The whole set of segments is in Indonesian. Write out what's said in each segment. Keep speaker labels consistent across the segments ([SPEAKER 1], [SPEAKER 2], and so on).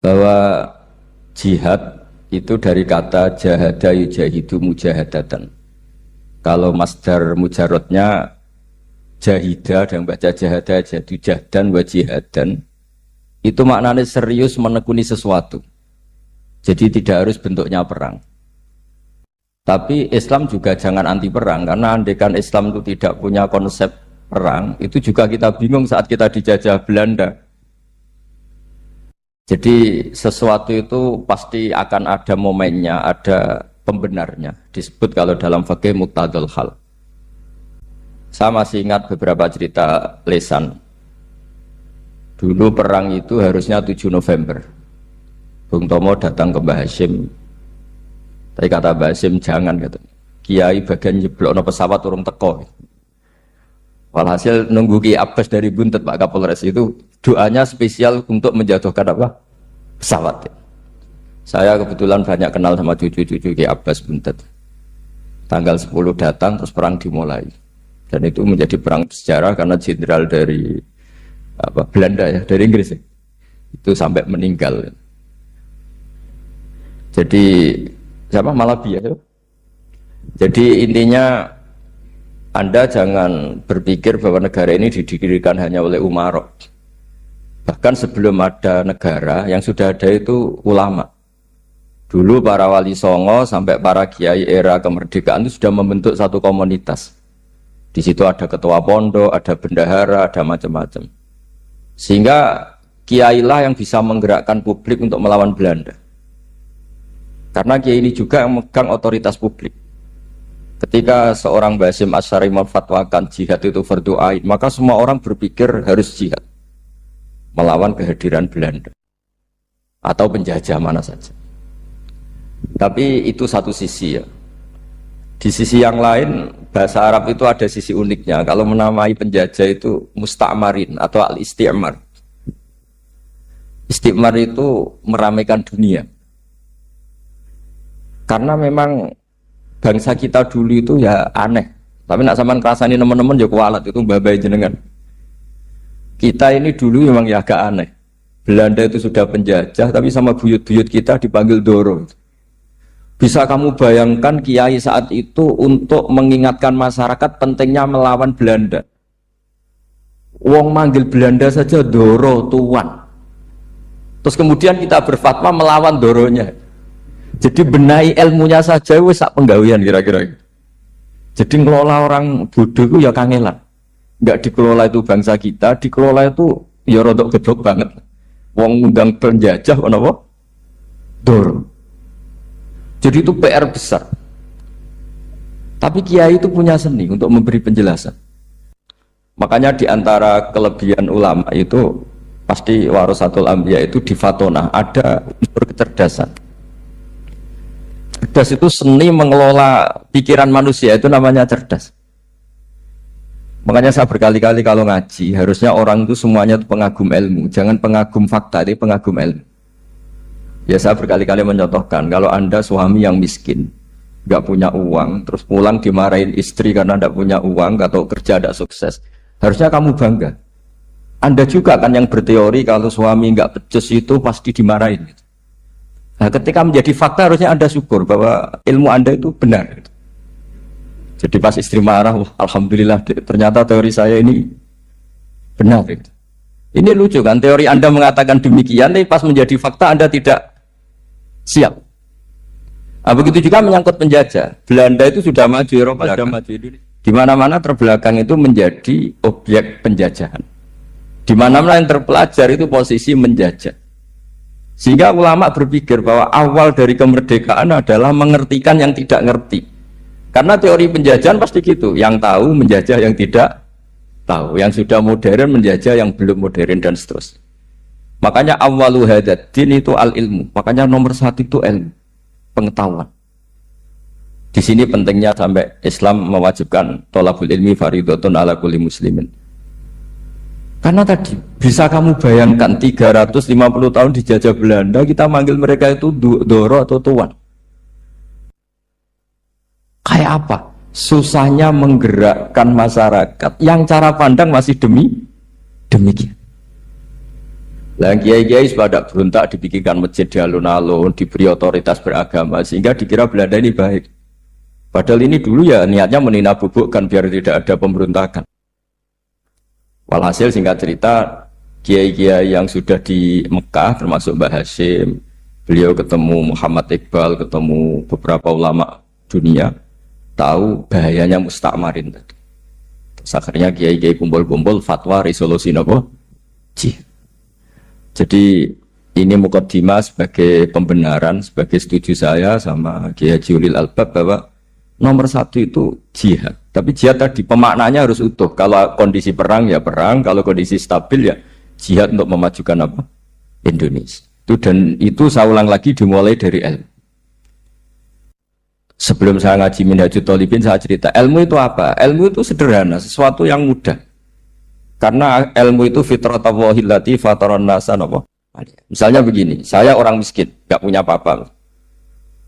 [SPEAKER 1] bahwa jihad itu dari kata jahada yujahidu mujahadatan. Kalau masdar mujarrodnya jahida dan baca jahada jadi jahdan wa jihadan, itu maknanya serius menekuni sesuatu. Jadi tidak harus bentuknya perang. Tapi Islam juga jangan anti perang, karena andaikan Islam itu tidak punya konsep perang, itu juga kita bingung saat kita dijajah Belanda. Jadi sesuatu itu pasti akan ada momennya, ada pembenarnya. Disebut kalau dalam fikih muqtadul hal. Saya masih ingat beberapa cerita lesan. Dulu perang itu harusnya 7 November. Bung Tomo datang ke Mbah Hashim. Tapi kata Mbah Hashim jangan, kata Kiai bagian nyeblokno pesawat urung teko. Walhasil nunggu Ki Abbas dari Buntet Pak Kapolres itu doanya spesial untuk menjatuhkan apa? Pesawat. Saya kebetulan banyak kenal sama cucu-cucu Ki Abbas Buntet. Tanggal 10 datang terus perang dimulai. Dan itu menjadi perang sejarah karena jenderal dari Belanda ya, dari Inggris ya. Itu sampai meninggal. Jadi siapa Malabi ya? Jadi intinya Anda jangan berpikir bahwa negara ini didirikan hanya oleh umarok. Bahkan sebelum ada negara, yang sudah ada itu ulama. Dulu para wali songo sampai para kiai era kemerdekaan itu sudah membentuk satu komunitas. Di situ ada ketua pondok, ada bendahara, ada macam-macam. Sehingga kiai lah yang bisa menggerakkan publik untuk melawan Belanda. Karena kiai ini juga yang memegang otoritas publik. Ketika seorang Basim Asy'ari memfatwakan jihad itu fardhu ain, maka semua orang berpikir harus jihad melawan kehadiran Belanda atau penjajah mana saja. Tapi itu satu sisi ya. Di sisi yang lain, bahasa Arab itu ada sisi uniknya. Kalau menamai penjajah itu musta'marin atau al-isti'mar. Isti'mar itu meramaikan dunia. Karena memang bangsa kita dulu itu ya aneh. Tapi nak sampean kerasani teman-teman ya kualat itu babai jenengan. Kita ini dulu memang ya agak aneh. Belanda itu sudah penjajah, tapi sama buyut-buyut kita dipanggil Doro. Bisa kamu bayangkan kiai saat itu untuk mengingatkan masyarakat pentingnya melawan Belanda. Wong manggil Belanda saja Doro tuan. Terus kemudian kita berfatwa melawan Doronya. Jadi benahi ilmunya saja wis sak penggawean kira-kira. Jadi ngelola orang bodoh itu ya kangelan. Enggak dikelola itu bangsa kita, dikelola itu ya rodok gedok banget. Wong ngundang penjajah kenapa? Doro. Jadi itu PR besar. Tapi kiai itu punya seni untuk memberi penjelasan. Makanya di antara kelebihan ulama itu pasti warasatul anbiya itu di Fatona ada unsur kecerdasan. Cerdas itu seni mengelola pikiran manusia, itu namanya cerdas. Makanya saya berkali-kali kalau ngaji, harusnya orang itu semuanya itu pengagum ilmu, jangan pengagum fakta, ini pengagum ilmu. Ya saya berkali-kali mencontohkan, kalau Anda suami yang miskin, nggak punya uang, terus pulang dimarahin istri karena nggak punya uang atau kerja tidak sukses, harusnya kamu bangga. Anda juga kan yang berteori kalau suami nggak becus itu pasti dimarahin. Nah, ketika menjadi fakta harusnya Anda syukur bahwa ilmu Anda itu benar. Jadi pas istri marah, wah, alhamdulillah ternyata teori saya ini benar. Ini lucu kan, teori Anda mengatakan demikian, tapi pas menjadi fakta Anda tidak siap. Nah, begitu juga menyangkut penjajah. Belanda itu sudah maju, Eropa sudah maju. Di mana-mana terbelakang itu menjadi objek penjajahan. Di mana-mana yang terpelajar itu posisi menjajah. Sehingga ulama berpikir bahwa awal dari kemerdekaan adalah mengertikan yang tidak ngerti. Karena teori penjajahan pasti gitu, yang tahu menjajah yang tidak tahu, yang sudah modern menjajah yang belum modern dan seterusnya. Makanya awwalu hadzal din itu al-ilmu. Makanya nomor satu itu ilmu, pengetahuan. Di sini pentingnya sampai Islam mewajibkan thalabul ilmi fardhatun ala kulli muslimin. Karena tadi, bisa kamu bayangkan 350 tahun dijajah Belanda, kita manggil mereka itu Doro atau Tuan. Kayak apa? Susahnya menggerakkan masyarakat, yang cara pandang masih demikian. Lah kiai-kiai pada berontak dibikinkan masjid di alun-alun, diberi otoritas beragama sehingga dikira Belanda ini baik. Padahal ini dulu ya niatnya meninabobokan biar tidak ada pemberontakan. Walhasil singkat cerita, kiai-kiai yang sudah di Mekah termasuk Mbah Hashim, beliau ketemu Muhammad Iqbal, ketemu beberapa ulama dunia, tahu bahayanya mustakmarin tadi. Terus akhirnya kiai-kiai kumpul-kumpul fatwa resolusi nopo jihad. Jadi ini mukaddimah sebagai pembenaran, sebagai setuju saya sama Kiai Haji Ulil Albab bahwa nomor satu itu jihad. Tapi jihad tadi pemaknanya harus utuh. Kalau kondisi perang ya perang, kalau kondisi stabil ya jihad untuk memajukan apa? Indonesia. Dan itu saya ulang lagi dimulai dari ilmu. Sebelum saya ngaji Minhajul Thalibin saya cerita ilmu itu apa? Ilmu itu sederhana, sesuatu yang mudah. Karena ilmu itu fitratallahi allati fataran nasa napa. Misalnya begini, saya orang miskin, nggak punya apa-apa.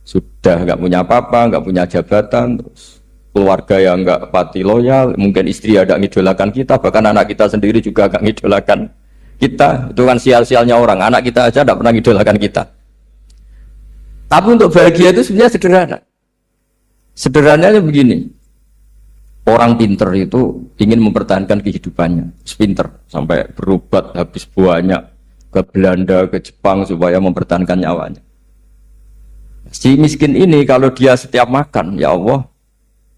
[SPEAKER 1] Sudah nggak punya apa-apa, nggak punya jabatan, terus keluarga yang nggak pati loyal, mungkin istri ada ngidolakan kita, bahkan anak kita sendiri juga nggak ngidolakan kita. Itu kan sial-sialnya orang, anak kita aja nggak pernah ngidolakan kita. Tapi untuk bahagia itu sebenarnya sederhana. Sederhananya begini. Orang pinter itu ingin mempertahankan kehidupannya, pinter sampai berobat habis banyak ke Belanda, ke Jepang supaya mempertahankan nyawanya. Si miskin ini kalau dia setiap makan, ya Allah,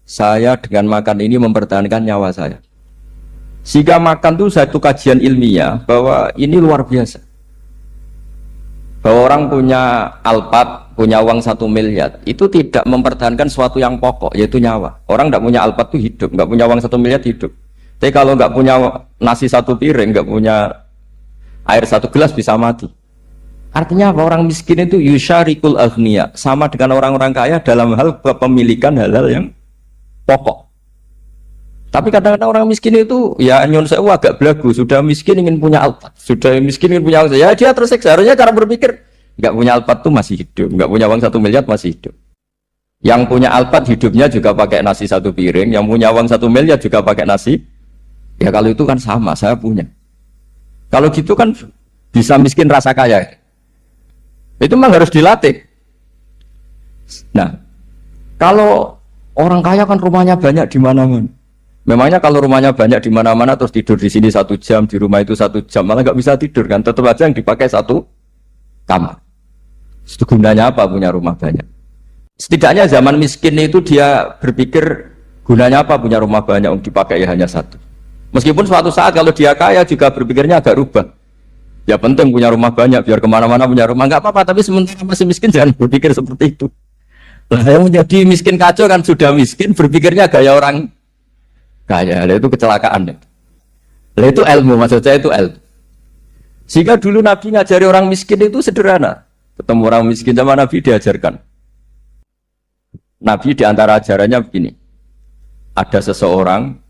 [SPEAKER 1] saya dengan makan ini mempertahankan nyawa saya. Sehingga makan itu satu kajian ilmiah bahwa ini luar biasa. Bahwa orang punya Alphard, punya uang 1 miliar, itu tidak mempertahankan sesuatu yang pokok, yaitu nyawa. Orang tidak punya Alphard itu hidup, nggak punya uang 1 miliar hidup. Tapi kalau nggak punya nasi 1 piring, nggak punya air 1 gelas bisa mati. Artinya apa? Orang miskin itu yusyarikul aghniya, sama dengan orang-orang kaya dalam hal kepemilikan hal-hal yang pokok. Tapi kadang-kadang orang miskin itu ya nyun sewu agak belagu, sudah miskin ingin punya Alphard, sudah miskin ingin punya ya dia tersiksa. Harusnya cara berpikir nggak punya Alphard tuh masih hidup, nggak punya uang 1 miliar masih hidup. Yang punya Alphard hidupnya juga pakai nasi 1 piring, yang punya uang 1 miliar juga pakai nasi. Ya kalau itu kan sama, saya punya. Kalau gitu kan bisa miskin rasa kaya. Itu memang harus dilatih. Nah, kalau orang kaya kan rumahnya banyak di mana-mana. Memangnya kalau rumahnya banyak di mana-mana terus tidur di sini 1 jam, di rumah itu 1 jam, malah nggak bisa tidur kan? Tetap aja yang dipakai 1 kamar. Itu gunanya apa punya rumah banyak? Setidaknya zaman miskin itu dia berpikir gunanya apa punya rumah banyak untuk dipakai ya hanya 1. Meskipun suatu saat kalau dia kaya juga berpikirnya agak rubah. Ya penting punya rumah banyak biar kemana-mana punya rumah, nggak apa-apa. Tapi sementara masih miskin jangan berpikir seperti itu. Nah, yang menjadi miskin kacau kan sudah miskin berpikirnya gaya orang kaya. Itu kecelakaan. Itu ilmu, maksud saya itu ilmu. Sehingga dulu Nabi ngajari orang miskin itu sederhana. Ketemu orang miskin sama Nabi diajarkan. Nabi diantara ajarannya begini. Ada seseorang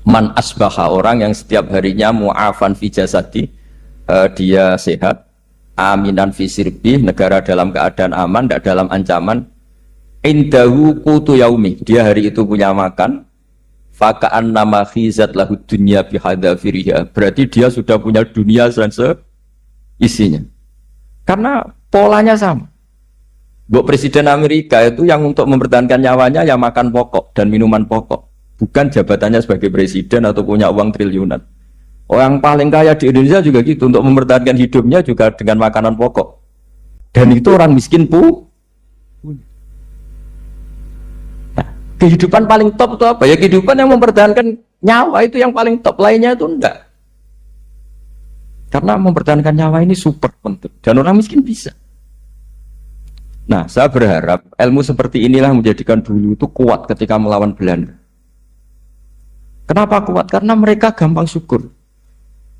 [SPEAKER 1] man asbaha, orang yang setiap harinya mu'afan fi jasadi, dia sehat, aminan fi sirbi, negara dalam keadaan aman, tidak dalam ancaman, indahu qutu yaumi, dia hari itu punya makan, faka'an nama khizat lahu dunya bihadafiriha, berarti dia sudah punya dunia dan isinya. Karena polanya sama. Buat Presiden Amerika itu yang untuk mempertahankan nyawanya ya makan pokok dan minuman pokok, bukan jabatannya sebagai presiden atau punya uang triliunan. Orang paling kaya di Indonesia juga gitu, untuk mempertahankan hidupnya juga dengan makanan pokok. Dan itu orang miskin punya. Nah, kehidupan paling top itu apa? Ya kehidupan yang mempertahankan nyawa itu yang paling top, lainnya itu enggak. Karena mempertahankan nyawa ini super penting dan orang miskin bisa. Nah, saya berharap ilmu seperti inilah menjadikan dulu itu kuat ketika melawan Belanda. Kenapa kuat? Karena mereka gampang syukur.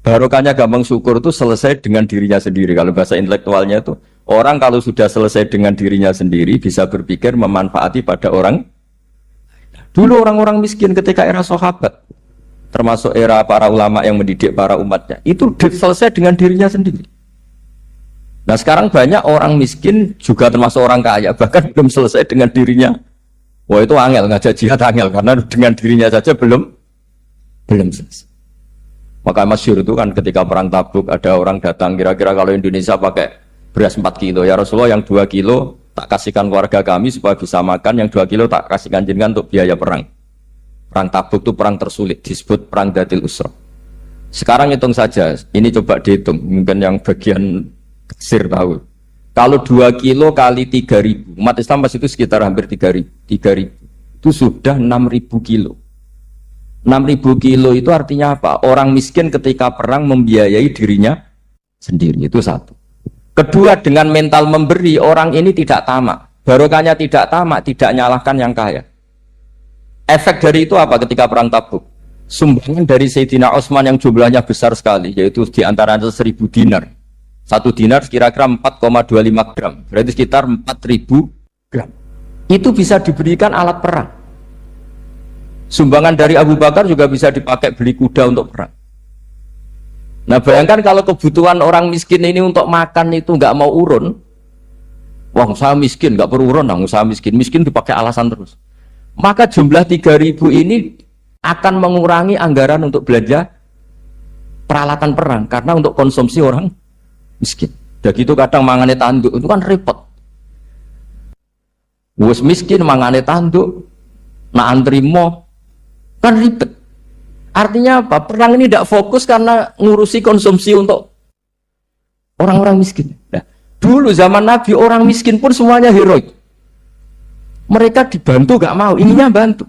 [SPEAKER 1] Barokahnya gampang syukur itu selesai dengan dirinya sendiri. Kalau bahasa intelektualnya itu, orang kalau sudah selesai dengan dirinya sendiri bisa berpikir memanfaati pada orang. Dulu orang-orang miskin ketika era sahabat, termasuk era para ulama yang mendidik para umatnya, itu selesai dengan dirinya sendiri. Nah sekarang banyak orang miskin juga termasuk orang kaya, bahkan belum selesai dengan dirinya. Wah itu angel, ngajak jihad angel, karena dengan dirinya saja belum selesai. Maka masyhur itu kan ketika perang Tabuk ada orang datang kira-kira kalau Indonesia pakai beras 4 kilo ya Rasulullah, yang 2 kilo tak kasihkan keluarga kami supaya bisa makan, yang 2 kilo tak kasihkan jenengan untuk biaya perang. Perang Tabuk itu perang tersulit, disebut perang Dhatil Usra. Sekarang hitung saja, ini coba dihitung, mungkin yang bagian kasir tahu. Kalau 2 kilo kali 3.000, umat Islam pas itu sekitar hampir 3.000, itu sudah 6.000 kilo. 6.000 kilo itu artinya apa? Orang miskin ketika perang membiayai dirinya sendiri, itu satu. Kedua, dengan mental memberi, orang ini tidak tamak. Barokahnya tidak tamak, tidak nyalahkan yang kaya. Efek dari itu apa ketika perang Tabuk? Sumbangan dari Sayyidina Utsman yang jumlahnya besar sekali, yaitu diantaranya 1.000 dinar. 1 dinar kira-kira 4,25 gram, berarti sekitar 4.000 gram. Itu bisa diberikan alat perang. Sumbangan dari Abu Bakar juga bisa dipakai beli kuda untuk perang. Nah bayangkan kalau kebutuhan orang miskin ini untuk makan itu nggak mau urun. Wah usaha miskin nggak perlu urun, usaha miskin dipakai alasan terus. Maka jumlah 3.000 ini akan mengurangi anggaran untuk belanja peralatan perang karena untuk konsumsi orang miskin. Dan gitu kadang mangane tanduk itu kan repot. Wes miskin mangane tanduk, nak antri mo kan ribet. Artinya apa? Perang ini tidak fokus karena ngurusi konsumsi untuk orang-orang miskin. Nah, dulu zaman Nabi orang miskin pun semuanya heroik. Mereka dibantu gak mau, ininya bantu.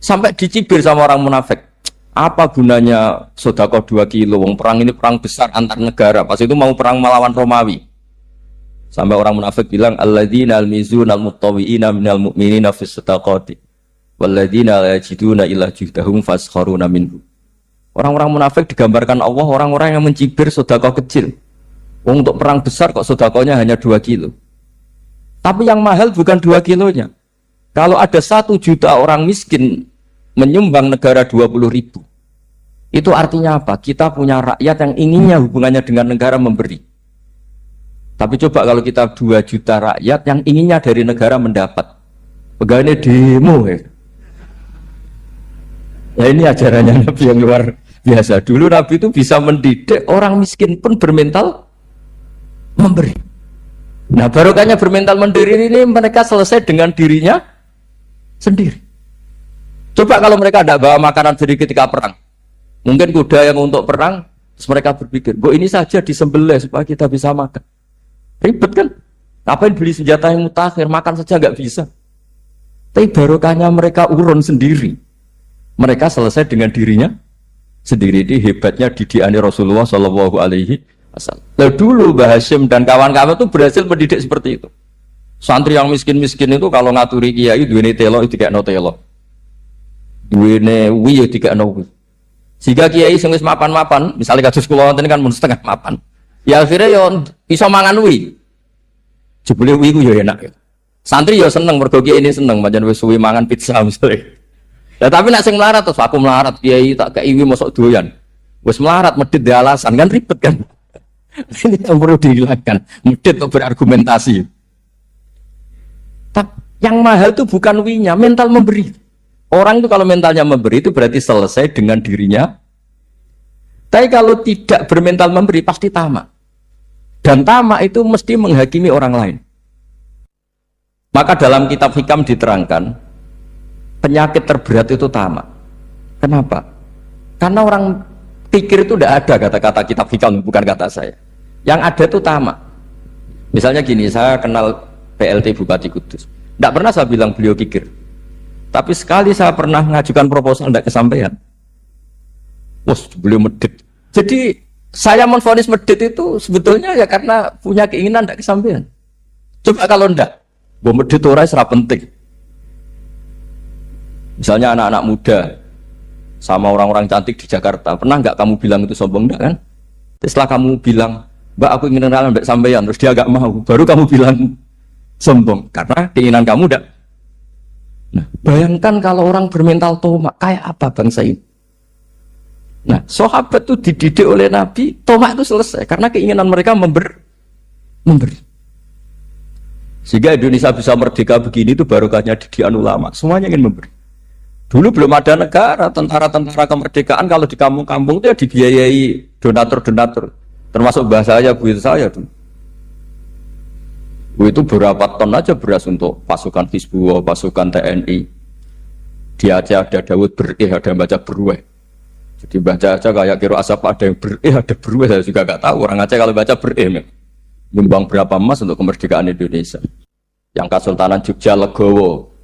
[SPEAKER 1] Sampai dicibir sama orang munafik. Apa gunanya sedekah 2 kilo? Wong perang ini perang besar antar negara. Pas itu mau perang melawan Romawi. Sampai orang munafik bilang alladzina almizuna almuttawwi'ina minal mu'minina fis sadaqati. Walladzina la yajiduna illa juhdahum faskharuna minhu. Orang-orang munafik digambarkan Allah orang-orang yang mencibir sedekah kecil. Untuk perang besar kok sedekahnya hanya 2 kilo. Tapi yang mahal bukan 2 kilonya. Kalau ada 1 juta orang miskin menyumbang negara 20.000. Itu artinya apa? Kita punya rakyat yang inginnya hubungannya dengan negara memberi. Tapi coba kalau kita 2 juta rakyat yang inginnya dari negara mendapat. Pegawainya demo ya. Ya ini ajarannya Nabi yang luar biasa. Dulu Nabi itu bisa mendidik orang miskin pun bermental memberi. Nah barokahnya bermental mandiri ini mereka selesai dengan dirinya sendiri. Coba kalau mereka tidak bawa makanan sendiri ketika perang. Mungkin kuda yang untuk perang, terus mereka berpikir, "Kok ini saja disembelih supaya kita bisa makan." Ribet kan? Ngapain beli senjata yang mutakhir, makan saja nggak bisa. Tapi barokahnya mereka urun sendiri. Mereka selesai dengan dirinya sendiri. Ini hebatnya didikan Rasulullah Shallallahu Alaihi Wasallam. Dulu Mbah Hashim dan kawan-kawan itu berhasil mendidik seperti itu. Santri yang miskin-miskin itu kalau ngaturi kiai duwene telo itu kayak no telo, duwene wi itu kayak no wi. Sehingga kiai sing wis mapan-mapan, misalnya kados kula wonten kan mun setengah mapan. Ya akhirnya yo iso mangan wi. Jebule wi ku yo enak. Santri yo seneng mergo kiai ini seneng pancen wis suwi mangan pizza misalnya. Ya tapi nak sing melarat terus aku melarat kiai tak kei wi mosok doyan. Wis melarat medhit di alasan kan ribet kan. Ini yang perlu dihilangkan. Medhit kok berargumentasi. Tapi yang mahal itu bukan wi-nya, mental memberi. Orang itu kalau mentalnya memberi itu berarti selesai dengan dirinya. Tapi kalau tidak bermental memberi pasti tamak. Dan tamak itu mesti menghakimi orang lain. Maka dalam kitab hikam diterangkan penyakit terberat itu tamak. Kenapa? Karena orang pikir itu tidak ada kata-kata kitab hikam, bukan kata saya. Yang ada itu tamak. Misalnya gini, saya kenal PLT Bupati Kudus. Tidak pernah saya bilang beliau kikir. Tapi sekali saya pernah mengajukan proposal tidak kesampaian. Wos, beliau medit. Jadi saya menvonis medit itu sebetulnya ya karena punya keinginan tidak kesampaian. Coba kalau tidak, gue medit orang serap penting. Misalnya anak-anak muda sama orang-orang cantik di Jakarta, pernah nggak kamu bilang itu sombong enggak kan? Setelah kamu bilang, "Mbak aku ingin kenalan mbak sampean," terus dia agak mau, baru kamu bilang sombong karena keinginan kamu enggak. Nah, bayangkan kalau orang bermental tomak, kayak apa bangsa ini? Nah, sahabat itu dididik oleh Nabi, tomak itu selesai karena keinginan mereka memberi. Sehingga Indonesia bisa merdeka begini itu barokahnya didikan ulama, semuanya ingin memberi. Dulu belum ada negara, tentara-tentara kemerdekaan kalau di kampung-kampung itu ya dibiayai donatur-donatur. Termasuk bahasa saya, bu saya dulu. Bu itu berapa ton aja beras untuk pasukan Hizbullah, pasukan TNI. Di Aceh ada Dawud berih, ada yang baca berweh. Jadi baca aja kayak kira asap ada yang berih, ada berweh. Saya juga nggak tahu orang Aceh kalau baca berih. Nyumbang berapa emas untuk kemerdekaan Indonesia. Yang Kesultanan Jogja Legowo.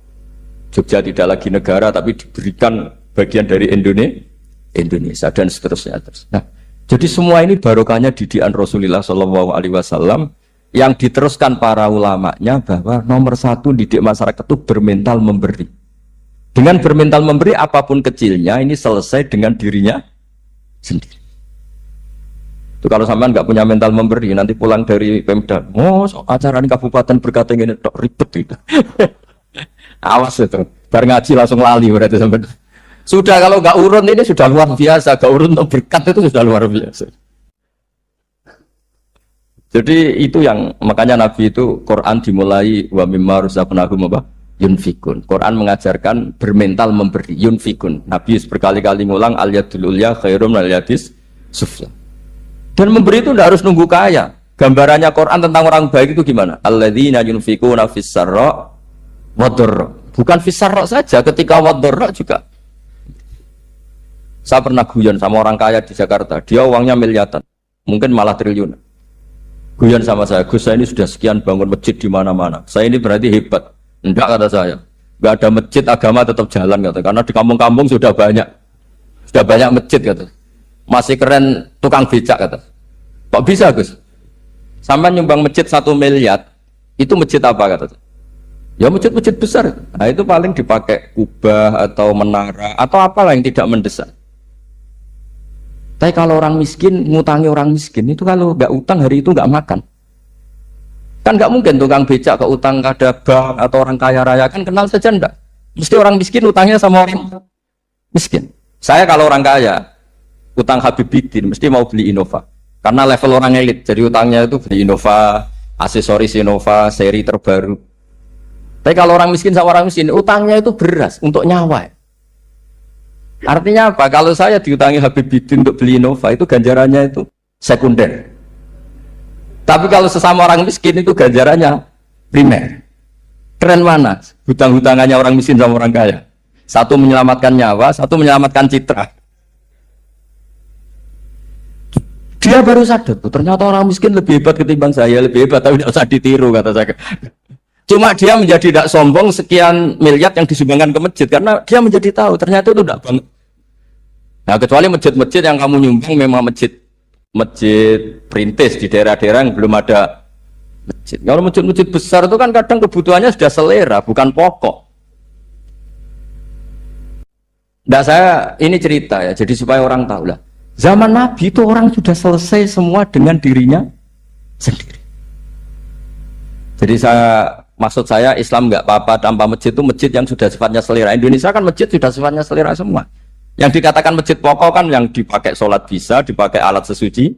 [SPEAKER 1] Jogja tidak lagi negara tapi diberikan bagian dari Indonesia dan seterusnya. Nah, jadi semua ini barokahnya didikan Rasulullah Shallallahu Alaihi Wasallam yang diteruskan para ulamanya bahwa nomor satu didik masyarakat itu bermental memberi. Dengan bermental memberi apapun kecilnya ini selesai dengan dirinya sendiri. Itu kalau sampean nggak punya mental memberi nanti pulang dari Pemda, acara ini kabupaten berkata ini ribet itu. Awas itu, bar ngaji langsung lali berarti sampai. Sudah kalau nggak urun ini sudah luar biasa, nggak urun untuk berkat itu sudah luar biasa. Jadi itu yang makanya Nabi itu Quran dimulai wa mimma razaqnahum apa yunfikun. Quran mengajarkan bermental memberi yunfikun. Nabi berkali-kali ngulang al yadul ulya khairum al yadis sufla. Dan memberi itu tidak harus nunggu kaya. Gambarannya Quran tentang orang baik itu gimana? Alladzina yunfikuna fis sarra wadorro, bukan fisarro saja, ketika wadorro juga. Saya pernah guyon sama orang kaya di Jakarta, dia uangnya miliaran, mungkin malah triliun. Guyon sama saya, Gus saya ini sudah sekian bangun masjid di mana-mana, saya ini berarti hebat. Enggak kata saya, nggak ada masjid agama tetap jalan kata, karena di kampung-kampung sudah banyak masjid kata. Masih keren tukang becak kata. Kok bisa Gus? Sampai nyumbang masjid 1 miliar, itu masjid apa kata? Ya masjid-masjid besar, nah itu paling dipakai kubah atau menara atau apalah yang tidak mendesak. Tapi kalau orang miskin, ngutangi orang miskin itu kalau nggak utang hari itu nggak makan. Kan nggak mungkin tukang becak ke utang kada bank atau orang kaya raya kan kenal saja enggak. Mesti orang miskin utangnya sama orang miskin. Saya kalau orang kaya utang Habibidin mesti mau beli Innova karena level orang elit. Jadi utangnya itu beli Innova, aksesoris Innova, seri terbaru. Tapi kalau orang miskin sama orang miskin, utangnya itu beras untuk nyawa. Artinya apa? Kalau saya diutangi Habibidin untuk beli Innova, itu ganjarannya itu sekunder. Tapi kalau sesama orang miskin itu ganjarannya primer. Keren mana? Hutang-hutangannya orang miskin sama orang kaya. Satu menyelamatkan nyawa, satu menyelamatkan citra. Dia baru sadar, ternyata orang miskin lebih hebat ketimbang saya, lebih hebat, tapi tidak usah ditiru kata saya. Cuma dia menjadi tidak sombong sekian miliar yang disumbangkan ke masjid karena dia menjadi tahu ternyata itu tidak banget. Nah kecuali masjid-masjid yang kamu nyumbang memang masjid perintis di daerah-daerah yang belum ada masjid. Kalau masjid-masjid besar itu kan kadang kebutuhannya sudah selera bukan pokok. Nah saya ini cerita ya jadi supaya orang tahu lah. Zaman Nabi itu orang sudah selesai semua dengan dirinya sendiri. Jadi maksud saya Islam nggak apa-apa tanpa masjid itu masjid yang sudah sifatnya selera. Indonesia kan masjid sudah sifatnya selera semua. Yang dikatakan masjid pokok kan yang dipakai sholat bisa, dipakai alat sesuci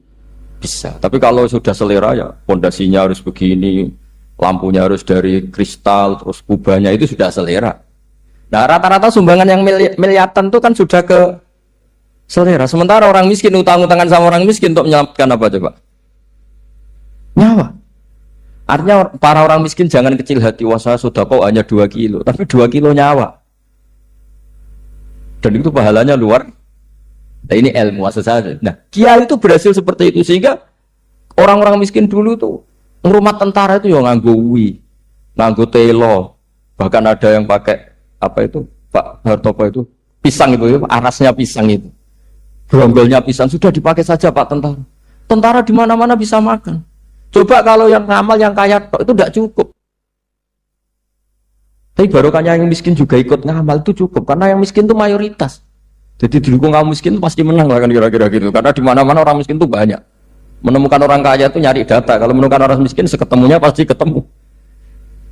[SPEAKER 1] bisa. Tapi kalau sudah selera ya pondasinya harus begini, lampunya harus dari kristal, terus kubahnya itu sudah selera. Nah rata-rata sumbangan yang miliatan itu kan sudah ke selera. Sementara orang miskin utang-utangan sama orang miskin untuk menyelamatkan apa coba? Nyawa. Artinya para orang miskin jangan kecil hati, wah saya sudah kok hanya 2 kilo, tapi 2 kilo nyawa. Dan itu pahalanya luar. Nah ini ilmu saja. Nah kiai itu berhasil seperti itu sehingga orang-orang miskin dulu tuh rumah tentara itu yang nganggo nganggo telo, bahkan ada yang pakai apa itu Pak Hartopo itu pisang itu, arasnya pisang itu, grombolnya pisang sudah dipakai saja Pak tentara. Tentara di mana-mana bisa makan. Coba kalau yang ngamal yang kaya itu tidak cukup. Tapi barokahnya yang miskin juga ikut ngamal itu cukup karena yang miskin itu mayoritas. Jadi didukung kaum miskin itu pasti menang lah kan kira-kira gitu. Karena di mana-mana orang miskin itu banyak. Menemukan orang kaya itu nyari data. Kalau menemukan orang miskin seketemunya pasti ketemu.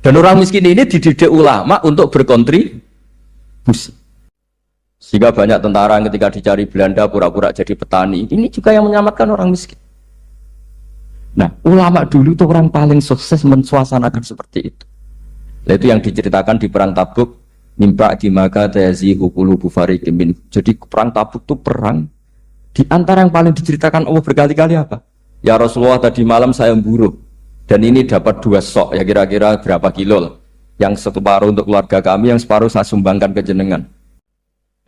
[SPEAKER 1] Dan orang miskin ini dididik ulama untuk berkontribusi. Sehingga banyak tentara ketika dicari Belanda pura-pura jadi petani. Ini juga yang menyelamatkan orang miskin. Nah, ulama dulu itu orang paling sukses mensuasanakan seperti itu. Nah, itu yang diceritakan di perang Tabuk. mimba di maka tayazihu qulubu fariqin min. Jadi perang Tabuk itu perang di antara yang paling diceritakan Allah berkali-kali apa? Ya Rasulullah, tadi malam saya memburu dan ini dapat 2 sok, ya kira-kira berapa kilo lah. Yang separuh untuk keluarga kami, yang separuh saya sumbangkan ke jenengan.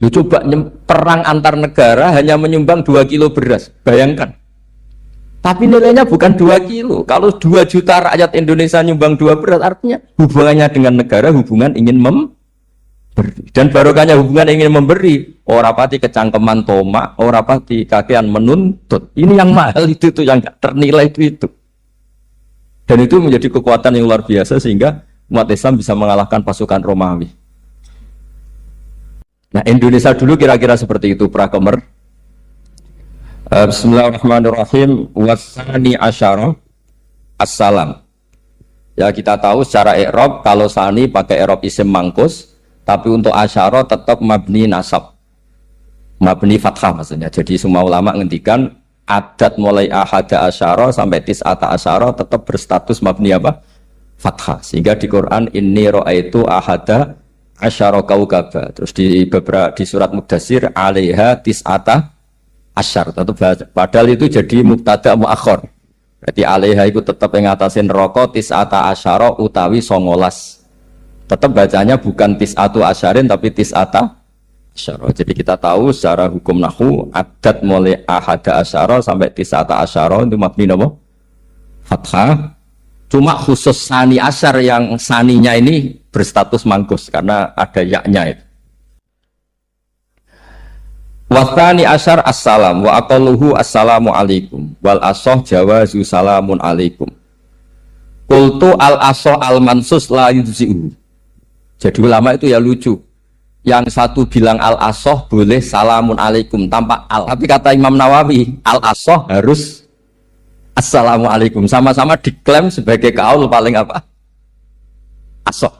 [SPEAKER 1] Lu coba perang antar negara hanya menyumbang 2 kilo beras, bayangkan. Tapi nilainya bukan 2 kilo. Kalau 2 juta rakyat Indonesia nyumbang 2 beras, artinya hubungannya dengan negara hubungan ingin memberi. Dan barokahnya hubungan ingin memberi. Ora pati kecangkeman toma, ora pati kakean menuntut. Ini yang mahal itu tuh, yang gak ternilai itu. Dan itu menjadi kekuatan yang luar biasa sehingga umat Islam bisa mengalahkan pasukan Romawi. Nah, Indonesia dulu kira-kira seperti itu prakemer. Bismillahirrahmanirrahim. Wasani asyara assalam. Ya, kita tahu secara i'rab kalau sani pakai i'rab isim mangkus, tapi untuk asyara tetap mabni nasab, mabni fathah maksudnya. Jadi semua ulama ngendikan adat mulai ahada asyara sampai tis'ata asyara tetap berstatus mabni apa? Fathah. Sehingga di Quran inni ra'aitu ahada asyara kaukaba. Terus di surat Mudassir alaiha tis'ata asyar. Padahal itu jadi mubtada muakhir. Berarti alaiha itu tetap ngatasin rokok tis'ata asyara utawi 19. Tetap bacanya bukan tis'atu asyarin tapi tis'ata asyara. Jadi kita tahu secara hukum nahwu adat mulai ahada asyara sampai tis'ata asyara itu mabni apa? Fathah. Cuma khusus sani asyar yang saninya ini berstatus mangkus karena ada yaknya itu. Wasani asyar assalam wa aqalluhu assalamu alaikum wal asoh jawazu salamun alaikum. Qultu al asoh al mansus la yujzi'u. Jadi ulama itu ya lucu. Yang satu bilang al asoh boleh salamun alaikum tanpa al. Tapi kata Imam Nawawi al asoh harus assalamu alaikum. Sama-sama diklaim sebagai kaul paling apa? Asoh.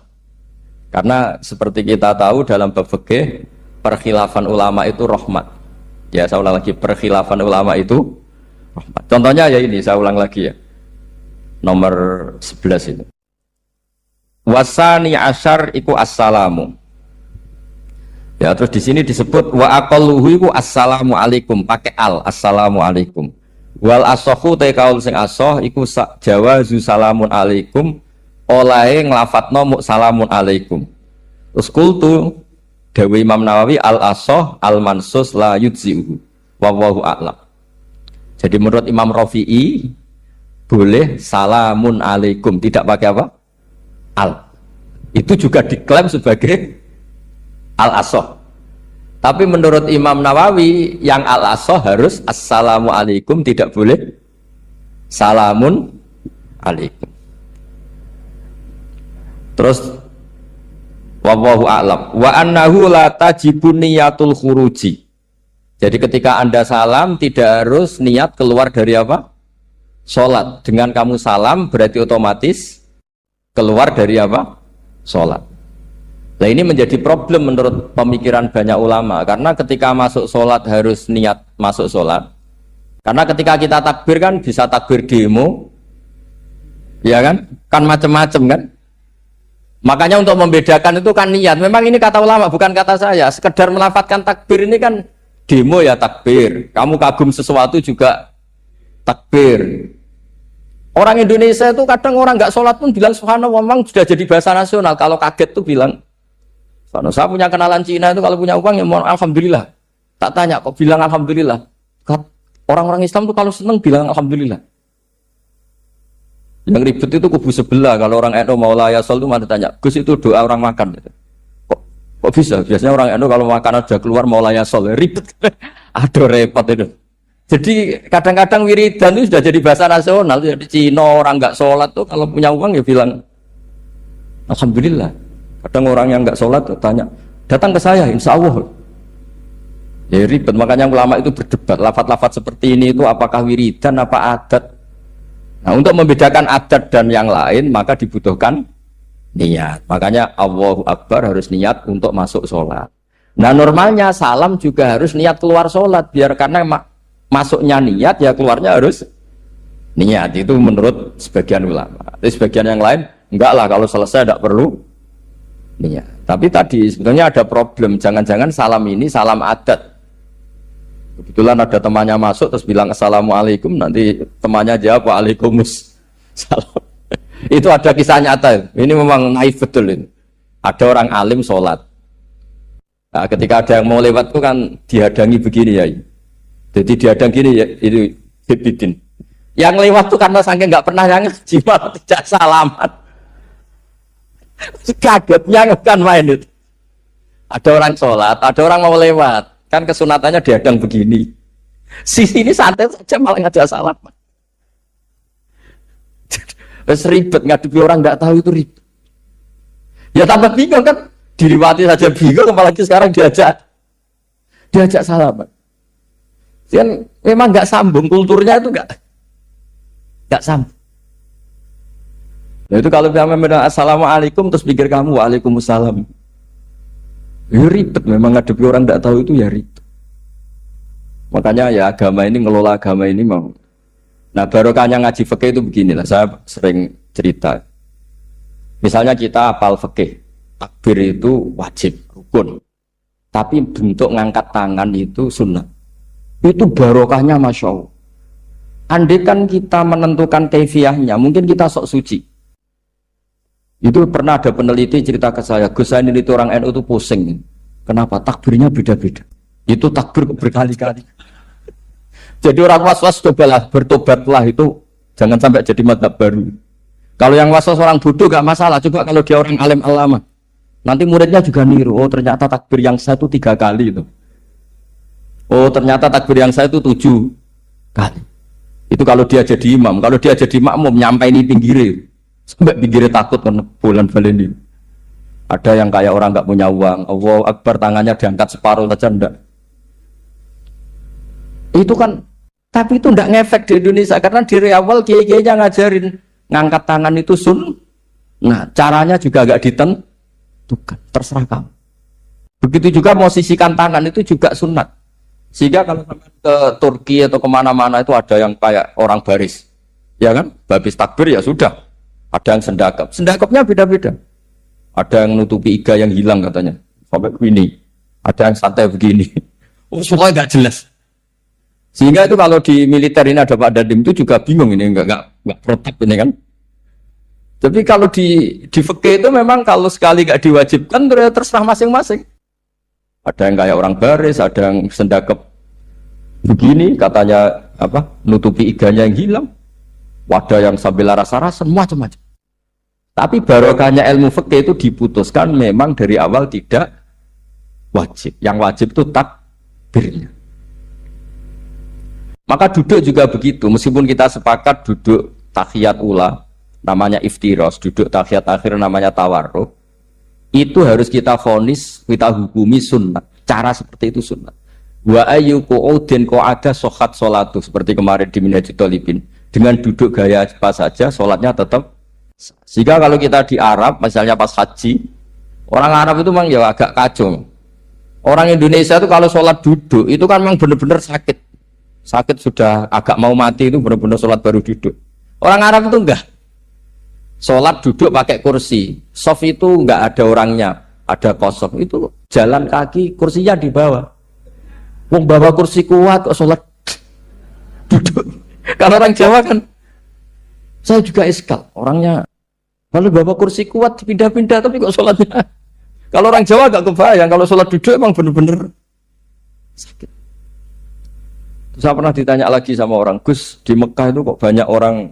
[SPEAKER 1] Karena seperti kita tahu dalam bab fikih perkhilafan ulama itu rahmat. Ya, saya ulang lagi, perkhilafan ulama itu rahmat. Contohnya ya ini, saya ulang lagi ya. Nomor 11 itu. Wasani asyar iku assalamu. Ya, terus di sini disebut wa aqalluhu iku assalamu alaikum pakai al, assalamu alaikum. Wal asohu te kaul sing asoh iku jawazu salamun alaikum olahe nglafatno mu salamun alaikum. Terus kultu Dewi Imam Nawawi al-asoh al-mansus la yujzi'uhu wallahu a'lam. Jadi menurut Imam Rafi'i boleh salamun alaikum, tidak pakai apa? Al. Itu juga diklaim sebagai al-asoh. Tapi menurut Imam Nawawi yang al-asoh harus assalamu alaikum, tidak boleh salamun alaikum. Terus wallahu a'lam wa annahu la tajibun niyatul khuruji. Jadi ketika Anda salam tidak harus niat keluar dari apa? Salat. Dengan kamu salam berarti otomatis keluar dari apa? Salat. Nah, ini menjadi problem menurut pemikiran banyak ulama karena ketika masuk salat harus niat masuk salat. Karena ketika kita takbir kan bisa takbir demo. Ya kan? Kan macam-macam kan? Makanya untuk membedakan itu kan niat. Memang ini kata ulama, bukan kata saya. Sekedar melafadzkan takbir ini kan demo ya takbir. Kamu kagum sesuatu juga takbir. Orang Indonesia itu kadang orang nggak sholat pun bilang subhanallah, memang sudah jadi bahasa nasional. Kalau kaget tuh bilang, saya punya kenalan Cina itu kalau punya uang ya mohon alhamdulillah. Tak tanya kok bilang alhamdulillah. Orang-orang Islam tuh kalau seneng bilang alhamdulillah. Yang ribet itu kubu sebelah. Kalau orang NU mau layasol itu mana tanya, Gus itu doa orang makan gitu. Kok bisa? Biasanya orang NU kalau makanan sudah keluar mau layasol, ribet. Aduh repot itu. Jadi kadang-kadang wiridan itu sudah jadi bahasa nasional. Jadi Cina orang nggak sholat tuh kalau punya uang ya bilang alhamdulillah. Kadang orang yang nggak sholat tuh tanya, datang ke saya insya Allah. Ya ribet. Makanya ulama itu berdebat. Lafaz-lafaz seperti ini itu apakah wiridan apa adat? Nah, untuk membedakan adat dan yang lain maka dibutuhkan niat. Makanya Allahu Akbar harus niat untuk masuk sholat. Nah normalnya salam juga harus niat keluar sholat. Biar karena masuknya niat ya keluarnya harus niat. Itu menurut sebagian ulama. Tapi sebagian yang lain enggak lah, kalau selesai tidak perlu Iya. Tapi tadi sebetulnya ada problem. Jangan-jangan salam ini salam adat. Kebetulan ada temannya masuk terus bilang assalamualaikum, nanti temannya jawab waalaikumsalam. Itu ada kisah nyata. Ini memang naif betul ini. Ada orang alim sholat. Nah, ketika ada yang mau lewat itu kan dihadangi begini ya. Jadi dihadang gini ya, itu Hibidin. Yang lewat tuh karena saking nggak pernah yang ngaji malah tidak salaman. Kagetnya kan main itu. Ada orang sholat, ada orang mau lewat, kan kesunatannya dihadang begini. Sisi ini santai saja malah ngajak salaman. Terus ribet ngadepi orang nggak tahu itu ribet. Ya tambah bingung kan, diliwati saja bingung, apalagi sekarang diajak salaman. Kan memang nggak sambung, kulturnya itu nggak sambung. Nah, itu kalau bilang assalamualaikum terus pikir kamu waalaikumsalam. Ya ribet, memang ngadepi orang nggak tahu itu ya ribet. Makanya ya agama ini, ngelola agama ini mau. Nah barokahnya ngaji fikih itu beginilah, saya sering cerita. Misalnya kita hafal fikih, takbir itu wajib, rukun. Tapi bentuk ngangkat tangan itu sunnah. Itu barokahnya Masya Allah. Andai kan kita menentukan kaifiahnya, mungkin kita sok suci. Itu pernah ada peneliti cerita ke saya, Gus saya ini orang NU itu pusing. Kenapa? Takbirnya beda-beda. Itu takbir berkali-kali. Jadi orang was-was cobalah, bertobatlah itu. Jangan sampai jadi mazhab baru. Kalau yang was-was orang bodoh gak masalah. Coba kalau dia orang alim alama. Nanti muridnya juga niru. Oh ternyata takbir yang saya itu 3 kali itu. Oh ternyata takbir yang saya itu 7 kali. Itu kalau dia jadi imam. Kalau dia jadi makmum nyampe ini pinggirnya. Sampai pinggirnya takut karena bulan baleni. Ada yang kayak orang nggak punya uang. Allahu Akbar tangannya diangkat separuh saja enggak. Itu kan, tapi itu enggak ngefek di Indonesia karena dari awal kiai-kiainya ngajarin ngangkat tangan itu nah caranya juga agak ditentukan, terserah kamu. Begitu juga mau sisihkan tangan itu juga sunat. Sehingga kalau ke Turki atau kemana-mana itu ada yang kayak orang baris, ya kan? Habis takbir ya sudah. Ada yang sendakap, sendakapnya beda-beda. Ada yang nutupi iga yang hilang katanya, sampai begini. Ada yang santai begini. Oh, semuanya nggak jelas. Sehingga itu kalau di militer ini ada Pak Dandim itu juga bingung ini nggak protap ini kan. Tapi kalau di fikih itu memang kalau sekali nggak diwajibkan terserah masing-masing. Ada yang kayak orang baris, ada yang sendakep begini, katanya apa? Nutupi iganya yang hilang. Wadah yang sambil rasa-rasa, macam-macam. Tapi barokahnya ilmu fikih itu diputuskan memang dari awal tidak wajib. Yang wajib itu takbirnya. Maka duduk juga begitu, meskipun kita sepakat duduk tahiyat ula, namanya iftiros, duduk tahiyat akhir namanya tawarruk, itu harus kita vonis, kita hukumi sunnah. Cara seperti itu sunnah. Wa ayyuku udin ko ada sohat solatu, seperti kemarin di Minhajul Thalibin. Dengan duduk gaya apa saja, sholatnya tetap. Sehingga kalau kita di Arab, misalnya pas haji, orang Arab itu memang ya agak kacau. Orang Indonesia itu kalau sholat duduk, itu kan memang benar-benar sakit. Sakit sudah agak mau mati itu benar-benar sholat baru duduk. Orang Arab itu enggak. Sholat duduk pakai kursi. Sof itu enggak ada orangnya, ada kosong. Itu jalan kaki, kursinya di bawah. Wong bawa kursi kuat kok sholat duduk. Kalau orang Jawa kan, saya juga iskal. Orangnya, kalau bawa kursi kuat pindah-pindah tapi kok sholatnya. Kalau orang Jawa agak kebayang. Kalau sholat duduk emang bener-bener sakit. Terus saya pernah ditanya lagi sama orang, Gus di Mekah itu kok banyak orang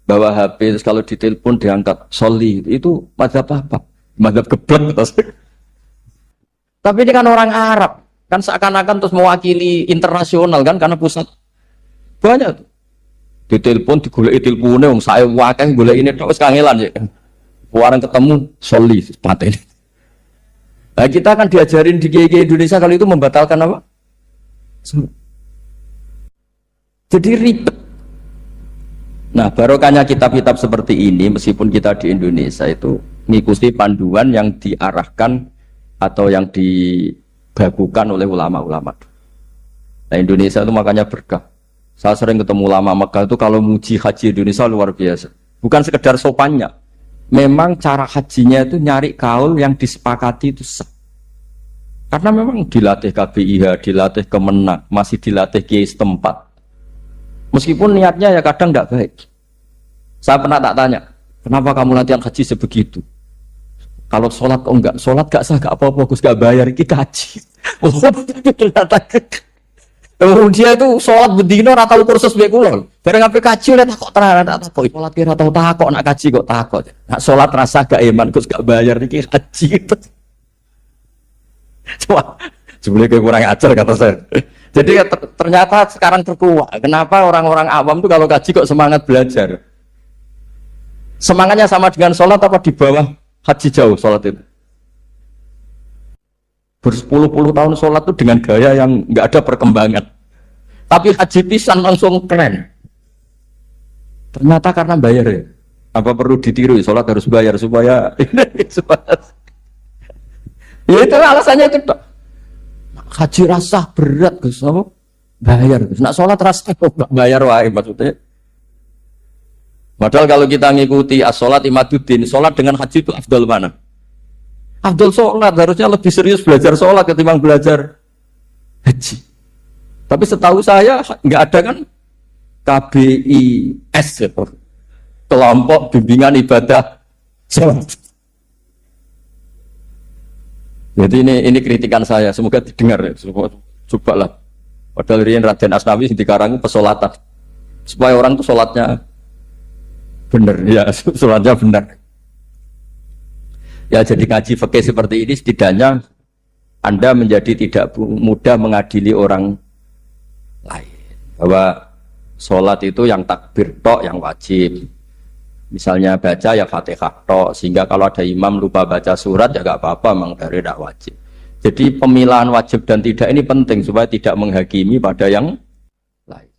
[SPEAKER 1] bawa HP, terus kalau ditelepon diangkat soli, itu mazhab apa? Mazhab geblek. Tapi ini kan orang Arab, kan seakan-akan terus mewakili internasional kan, karena pusat banyak tuh. Ditelepon digoleki teleponnya, wong saya wakeh golek ini terus kangelan ya. Warang ketemu soli pateni. Nah, kita kan diajarin di GG Indonesia kalau itu membatalkan apa? Jadi ribet. Nah, barokahnya kitab-kitab seperti ini, meskipun kita di Indonesia itu mengikuti panduan yang diarahkan atau yang dibagukan oleh ulama-ulama. Nah, Indonesia itu makanya berkah. Saya sering ketemu ulama Mekah itu kalau muji haji Indonesia luar biasa. Bukan sekedar sopannya, memang cara hajinya itu nyari kaul yang disepakati itu sah. Karena memang dilatih KBIH, dilatih Kemenak, masih dilatih kiai setempat. Meskipun niatnya ya kadang tidak baik. Saya pernah tak tanya, kenapa kamu latihan haji sebegitu? Kalau sholat kok enggak? Sholat gak sah, gak apa-apa, Gus, gak bayar, kita haji. Dia itu sholat bedino atau kursus bekulon. Bareng apa kaji oleh takut terang, tak takut. Sholat kira tahu takut, nak kaji kok takut. Nak sholat rasa gak iman, Gus, gak bayar, kita haji. Cuma sebenarnya kurang ajar kata saya. Jadi ternyata sekarang terkuat. Kenapa orang-orang awam tuh kalau kaji kok semangat belajar? Semangatnya sama dengan sholat apa di bawah haji jauh sholat itu? Berpuluh-puluh tahun sholat itu dengan gaya yang nggak ada perkembangan. Tapi haji pisan langsung keren. Ternyata karena bayar ya. Apa perlu ditiru? Sholat harus bayar supaya ya itu alasannya itu. Haji rasa berat Gus, apa? Bayar Gus. Nak sholat rasa kok nggak bayar wae maksudnya. Padahal kalau kita ngikuti as-sholat imaduddin, sholat dengan haji itu afdal mana? Afdal sholat, harusnya lebih serius belajar sholat ketimbang belajar haji. Tapi setahu saya nggak ada kan KBIS itu, kelompok bimbingan ibadah sholat. Jadi ini kritikan saya, semoga didengar ya. Cobalah. Padahal Rian Raden Asnawi di Karang pesolatan supaya orang itu sholatnya benar, ya sholatnya benar. Ya jadi ngaji fikih seperti ini setidaknya Anda menjadi tidak mudah mengadili orang lain. Bahwa sholat itu yang takbir tok yang wajib. Misalnya baca ya Fatihah tok, sehingga kalau ada imam lupa baca surat ya gak apa-apa, memang dari tidak wajib. Jadi pemilahan wajib dan tidak ini penting supaya tidak menghakimi pada yang lain.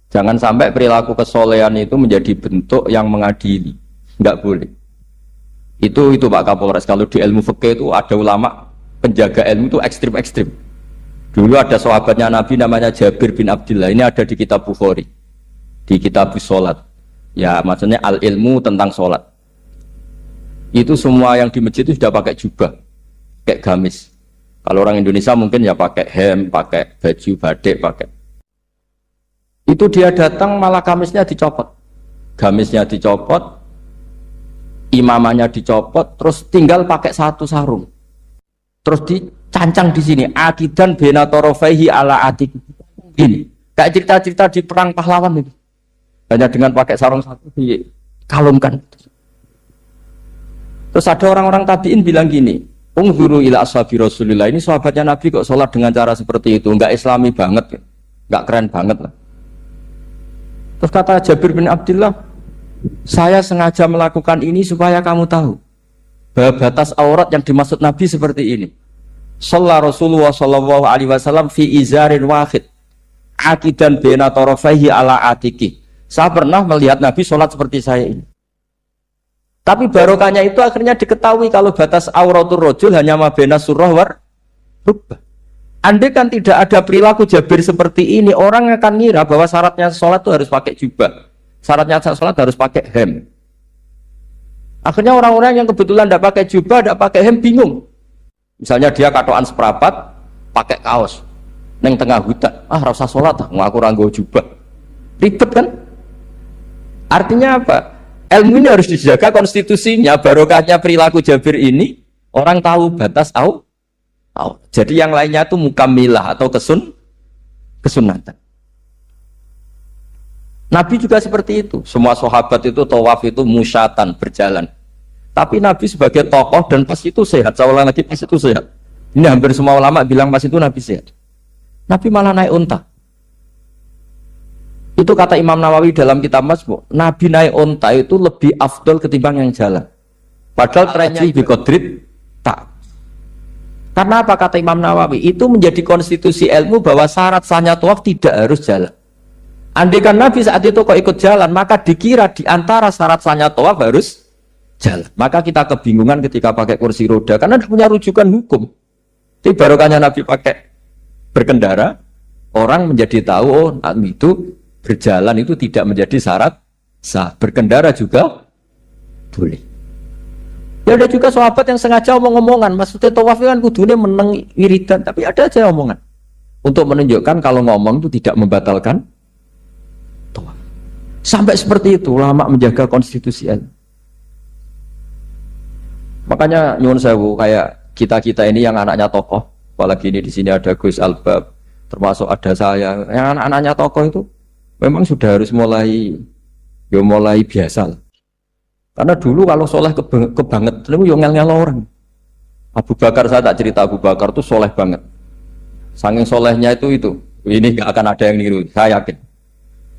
[SPEAKER 1] Jangan sampai perilaku kesolehan itu menjadi bentuk yang mengadili, nggak boleh. Itu Pak Kapolres. Kalau di ilmu fikih itu ada ulama penjaga ilmu itu ekstrim-ekstrim. Dulu ada sahabatnya Nabi namanya Jabir bin Abdullah. Ini ada di kitab Bukhari, di kitab Sholat. Ya maksudnya al ilmu tentang sholat. Itu semua yang di masjid itu sudah pakai jubah, kayak gamis. Kalau orang Indonesia mungkin ya pakai hem, pakai baju batik, pakai. Itu dia datang malah gamisnya dicopot, gamisnya dicopot, imamannya dicopot, terus tinggal pakai satu sarung. Terus dicancang di sini, akidan benatorofaihi ala atik. Ini kayak cerita-cerita di perang pahlawan itu. Hanya dengan pakai sarung satu dikalungkan. Terus ada orang-orang tabiin bilang gini, unzuru ila ashabi Rasulillah, ini sahabatnya Nabi kok sholat dengan cara seperti itu, enggak islami banget, enggak keren banget lah. Terus kata Jabir bin Abdullah, saya sengaja melakukan ini supaya kamu tahu bahwa batas aurat yang dimaksud Nabi seperti ini. Shalla Rasulullah sallallahu alaihi wasallam fi izarin wahid akidan baina tarafaihi ala atiki. Saya pernah melihat Nabi sholat seperti saya ini. Tapi barokahnya itu akhirnya diketahui kalau batas auratul rojul hanya mabena surah war rubah. Andai kan tidak ada perilaku Jabir seperti ini, orang akan ngira bahwa syaratnya sholat itu harus pakai jubah, syaratnya sholat harus pakai hem. Akhirnya orang-orang yang kebetulan tidak pakai jubah, tidak pakai hem bingung. Misalnya dia katoan seperapat, pakai kaos, neng tengah hutan, rasa sholat, ngaku ranggo jubah, ribet kan? Artinya apa? Ilmu ini harus dijaga konstitusinya, barokahnya perilaku Jabir ini, orang tahu batas jadi yang lainnya itu mukamilah atau kesunatan. Nabi juga seperti itu. Semua sahabat itu tawaf itu musyatan, berjalan. Tapi Nabi sebagai tokoh dan pas itu sehat. Saya ulang lagi, pas itu sehat. Ini hampir semua ulama bilang pas itu Nabi sehat. Nabi malah naik unta. Itu kata Imam Nawawi dalam kitab Masmu', Nabi naik unta itu lebih afdol ketimbang yang jalan. Padahal trennya biqadrit tak. Karena apa kata Imam Nawawi? Itu menjadi konstitusi ilmu bahwa syarat sahnya tawaf tidak harus jalan. Andai kan Nabi saat itu kok ikut jalan, maka dikira di antara syarat sahnya tawaf harus jalan. Maka kita kebingungan ketika pakai kursi roda karena tidak punya rujukan hukum. Tapi barokahnya Nabi pakai berkendara, orang menjadi tahu oh itu berjalan itu tidak menjadi syarat sah, berkendara juga boleh. Ya ada juga sahabat yang sengaja omong-omongan, maksudnya tawaf kan kudunya meneng wiridan, tapi ada aja omongan untuk menunjukkan kalau ngomong itu tidak membatalkan tawaf. Sampai seperti itu ulama menjaga konstitusi. Makanya nyuwun sewu kayak kita ini yang anaknya tokoh, apalagi ini di sini ada Gus Albab, termasuk ada saya, yang anak-anaknya tokoh itu memang sudah harus mulai biasa lah. Karena dulu kalau soleh kebanget, itu yang ngel-ngel orang. Abu Bakar, saya tak cerita Abu Bakar itu soleh banget. Saking solehnya itu, ini gak akan ada yang niru, saya yakin.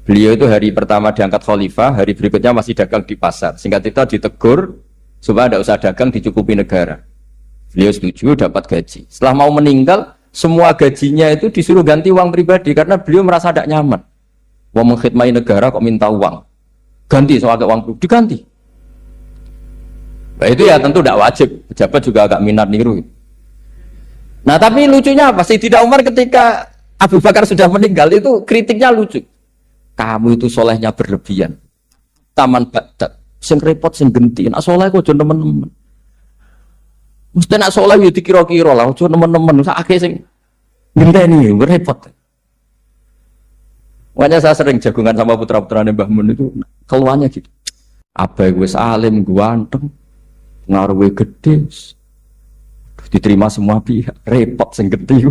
[SPEAKER 1] Beliau itu hari pertama diangkat khalifah, hari berikutnya masih dagang di pasar. Singkat itu ditegur, supaya tidak usah dagang, dicukupi negara. Beliau setuju, dapat gaji. Setelah mau meninggal, semua gajinya itu disuruh ganti uang pribadi, karena beliau merasa tidak nyaman. Mau mengkhidmati negara kok minta uang. Ganti soalnya uang pribadi, diganti. Nah, itu ya tentu tidak wajib, pejabat juga agak minat niru. Nah tapi lucunya apa? Sayyidina Umar ketika Abu Bakar sudah meninggal itu kritiknya lucu. Kamu itu solehnya berlebihan. Taman badak, sing repot sing genti. Nak soleh kok aja temen-temen. Mesti nak soleh ya dikira-kira lah, aja temen-temen. Sakake sing genteni repot. Makanya saya sering jagungan sama putra-putrane Mbah Mun itu keluarnya gitu. Abai wis alim, ganteng. Ngaruhnya gede, diterima semua pihak, repot sing gede.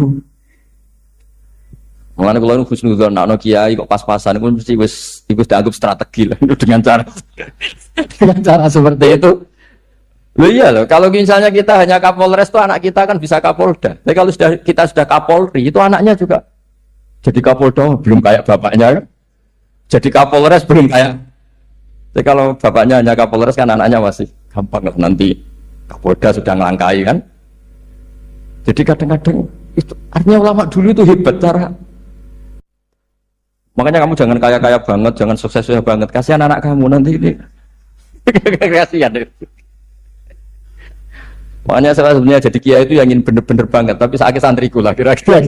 [SPEAKER 1] Mulane kula nu husnudzon ana kiai kok pas-pasan iku mesti wis dianggap strategi lah dengan cara seperti itu. Loh iya loh, kalau misalnya kita hanya Kapolres itu anak kita kan bisa Kapolda. Tapi kalau kita sudah Kapolri itu anaknya juga jadi Kapolda belum kayak bapaknya kan. Jadi Kapolres belum kayak. Jadi kalau bapaknya hanya Kapolres kan anaknya masih gampang nanti Kapolda sudah ngelangkai kan. Jadi kadang-kadang itu artinya ulama dulu itu hebat cara. Makanya kamu jangan kaya-kaya banget, jangan sukses banget. Kasihan anak kamu nanti ini. Kasihan. Makanya saya sebenarnya jadi kiai itu yang ingin bener-bener banget, tapi sakit santriku lah kira-kira.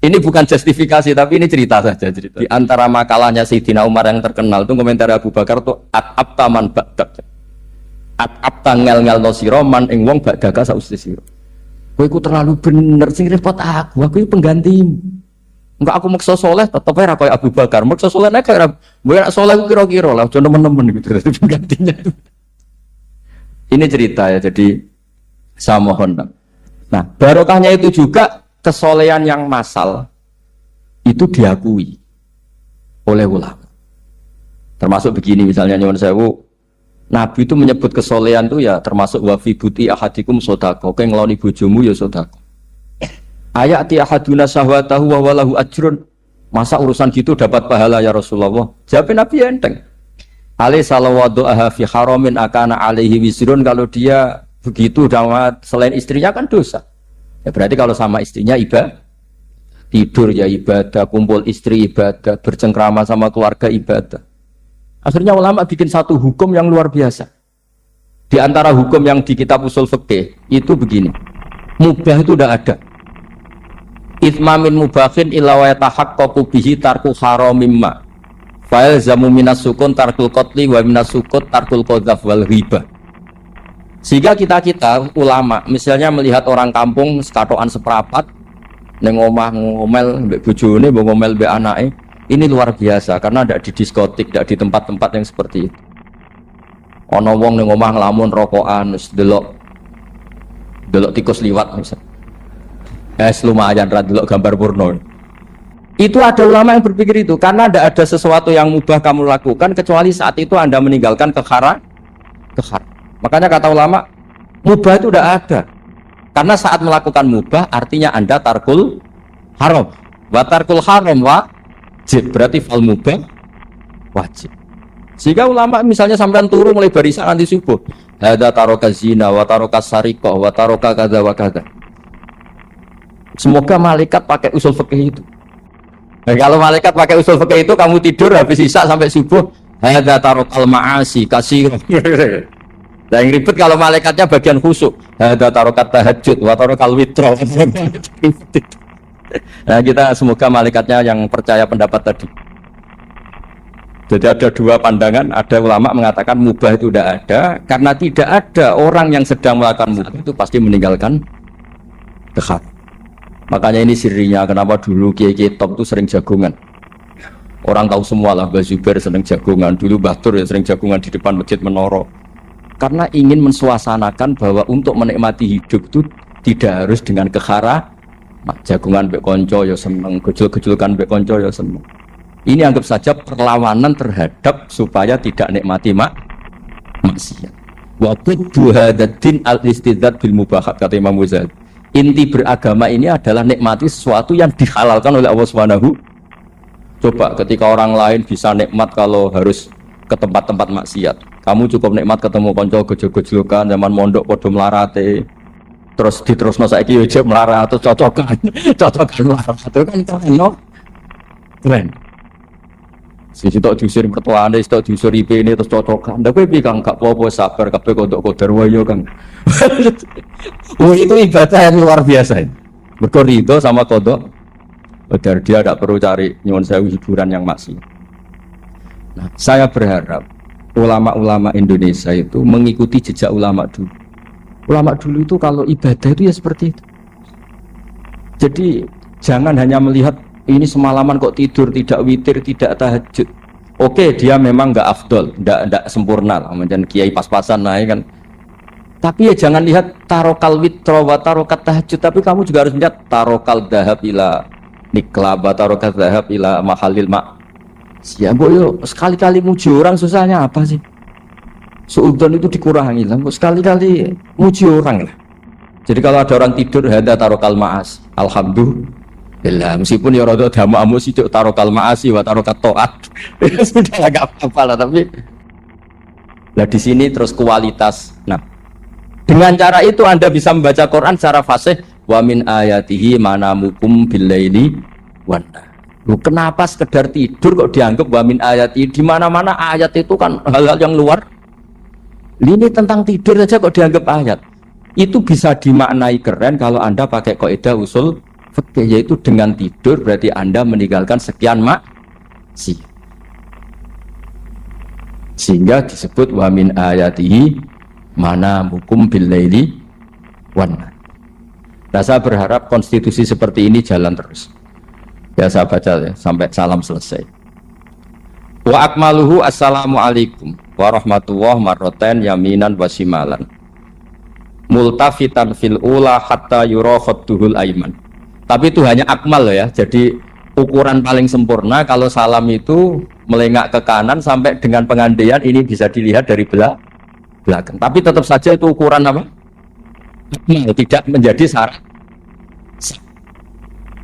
[SPEAKER 1] Ini bukan justifikasi, tapi ini cerita saja. Di antara makalahnya Sayyidina Umar yang terkenal itu komentar Abu Bakar itu at-abta man ba'dak. At-abta ngel-ngel no siroman ing wong ba'daka sausti siro. Kowe iku terlalu bener sing repot aku iki penggantimu. Enggak aku maksa soleh tetep ora koyo Abu Bakar. Maksa soleh nek ora mbok soleh ku kira-kira lah aja nemen-nemen gitu dadi penggantinya. Ini cerita ya, jadi saya mohon. Nah, barokahnya itu juga kesolehan yang massal itu diakui oleh ulama. Termasuk begini misalnya nyuwun sewu, Nabi itu menyebut kesolehan itu ya termasuk wa fi buti ahadikum sodako, kowe ngeloni bojomu ya sodako. Ayati ahaduna syahwatahu wa walahu ajrun. Masa urusan gitu dapat pahala ya Rasulullah? Jawab Nabi enteng. Ali salawadu'aha fi haramin akana alaihi wisrun, kalau dia begitu dapat selain istrinya kan dosa. Ya berarti kalau sama istrinya ibadah, tidur ya ibadah, kumpul istri ibadah, bercengkrama sama keluarga ibadah. Akhirnya ulama bikin satu hukum yang luar biasa. Di antara hukum yang di kitab usul fikih itu begini. Mubah itu udah ada. Ithmamin mubakhin illa wa yatahaqqaqu bihi tarku haramimma. Fa'il zamu minas sukun tarkul qatli wa minas sukut tarkul qadzaf wal ghibah. Sehingga kita ulama misalnya melihat orang kampung sekatokan seprapat neng omah ngomel mbek bojone, mbok ngomel mbek anake, ini luar biasa karena tidak di diskotik, tidak di tempat-tempat yang seperti itu. Ana wong neng omah nglamun rokokan wis delok tikus liwat misalnya. Lumayan ra delok gambar porno. Itu ada ulama yang berpikir itu karena tidak ada sesuatu yang mubah kamu lakukan kecuali saat itu Anda meninggalkan keharam. Makanya kata ulama, mubah itu tidak ada. Karena saat melakukan mubah artinya Anda tarkul haram. Wa tarkul haram wajib. Berarti fal mubah wajib. Sehingga ulama misalnya sampean turu mulai barisan nanti subuh. Hadza taraka zina wa taraka sariqah wa taraka kadza wa kadza. Semoga malaikat pakai usul fikih itu. Nah, kalau malaikat pakai usul fikih itu kamu tidur habis isya sampai subuh, hadza tarakal ma'asi kasir. Nah, yang ribet kalau malaikatnya bagian khusuk. Hadza tarakat tahajud wa tarakal witr. Nah, kita semoga malaikatnya yang percaya pendapat tadi. Jadi ada dua pandangan, ada ulama mengatakan mubah itu tidak ada, karena tidak ada orang yang sedang melakukan mubah itu pasti meninggalkan dekat. Makanya ini sirinya kenapa dulu kiai-kiai top itu sering jagungan. Orang tahu semua lah, Mbah Zubair sering jagungan, dulu Mbah Tur ya sering jagungan di depan Masjid Menara. Karena ingin mensuasanakan bahwa untuk menikmati hidup itu tidak harus dengan kekhara, jagungan mbek konco ya seneng, gejul-gejulkan mbek konco ya seneng. Ini anggap saja perlawanan terhadap supaya tidak nikmati maksiat. Wa quddu hadaddin al-istidzad bil mubahat, kata Imam Ghazali. Inti beragama ini adalah nikmati sesuatu yang dihalalkan oleh Allah Subhanahu. Coba ketika orang lain bisa nikmat kalau harus ke tempat-tempat maksiat, kamu cukup nikmat ketemu konco gejol-gejolkan zaman mondok padha mlarate. Terus diterusno saiki yo jek melarat atau cocokan melarat itu kan keren no. Keren. Sisi tok diusir mertuane, tok diusir IP-ne terus cocokan. Ndak kowe piye Kang, gak apa-apa sabar kabeh kodok-kodar wae Kang. Oh itu ibadah yang luar biasa. Mergo ridho sama kodok. Kodar dia tidak perlu cari nyuwun sewu hiburan yang maksiat. Nah, saya berharap ulama-ulama Indonesia itu mengikuti jejak ulama dulu. Ulama dulu itu kalau ibadah itu ya seperti itu. Jadi jangan hanya melihat ini semalaman kok tidur, tidak witir, tidak tahajud. Oke, dia memang nggak afdol, nggak sempurna lah, macam kiai pas-pasan naik kan. Tapi ya jangan lihat tarokal witro wa tarokat tahajud, tapi kamu juga harus lihat tarokal dahab ila nikla, tarokat dahab ila mahalil mak. Siapa yo sekali-kali muji orang susahnya apa sih? Suudzon itu dikurangi lah, sekali-kali muji orang lah. Jadi kalau ada orang tidur hada tarokal maas, alhamdulillah, meskipun ya rada damu sih tarokal maasi wa tarokat toat, sudah agak apa-apa lah. Tapi lah di sini terus kualitas. Nah, dengan cara itu Anda bisa membaca Quran secara fasih. Wa min ayatihi manamukum billaili wan nahar. Kenapa sekedar tidur kok dianggap wa min ayatihi? Di mana-mana ayat itu kan hal-hal yang luar. Ini tentang tidur saja kok dianggap ayat. Itu bisa dimaknai keren kalau Anda pakai kaidah usul fikih, yaitu dengan tidur berarti Anda meninggalkan sekian maksiat. Sehingga disebut wa min ayatihi manamukum billaili wan nahar. Nah, saya berharap konstitusi seperti ini jalan terus. Ya saya baca ya sampai salam selesai. Wa akmaluhu assalamualaikum warahmatullahi marroten yaminan wasimalan multafitan fil ula hatta yura khadduhul aiman. Tapi itu hanya akmal loh ya. Jadi ukuran paling sempurna kalau salam itu melengak ke kanan sampai dengan pengandaian ini bisa dilihat dari belakang. Tapi tetap saja itu ukuran apa? Akmal, tidak menjadi syarat.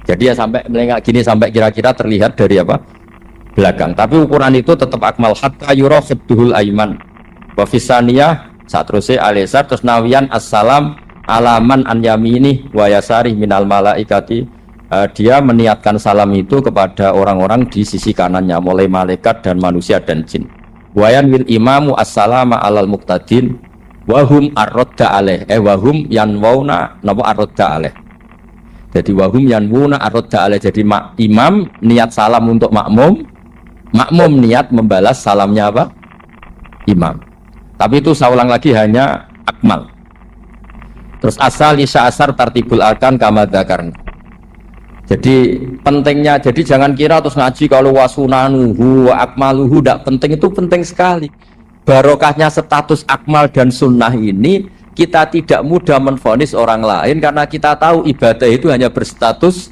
[SPEAKER 1] Jadi ya sampai melengak gini sampai kira-kira terlihat dari apa? Belakang. Tapi ukuran itu tetap akmal hatta yura khadduhul aiman. Wa fisaniyah satruse alesar terus nawian assalam alaman an yamini wa yasari minal malaikati. Dia meniatkan salam itu kepada orang-orang di sisi kanannya mulai malaikat dan manusia dan jin. Wayan wil imamu assalama alal muqtadin wahum arrodda aleh wahum yanwauna napa arrodda aleh. Jadi wahum yanwuna arrodda aleh. Jadi imam niat salam untuk makmum niat membalas salamnya apa? Imam. Tapi itu saya ulang lagi hanya akmal. Terus asal isya asar tartibul arkan kama dzakarna. Jadi pentingnya, jadi jangan kira terus ngaji kalau wasunanuhu wa akmaluhu tidak penting, itu penting sekali. Barokahnya status akmal dan sunnah ini kita tidak mudah menvonis orang lain karena kita tahu ibadah itu hanya berstatus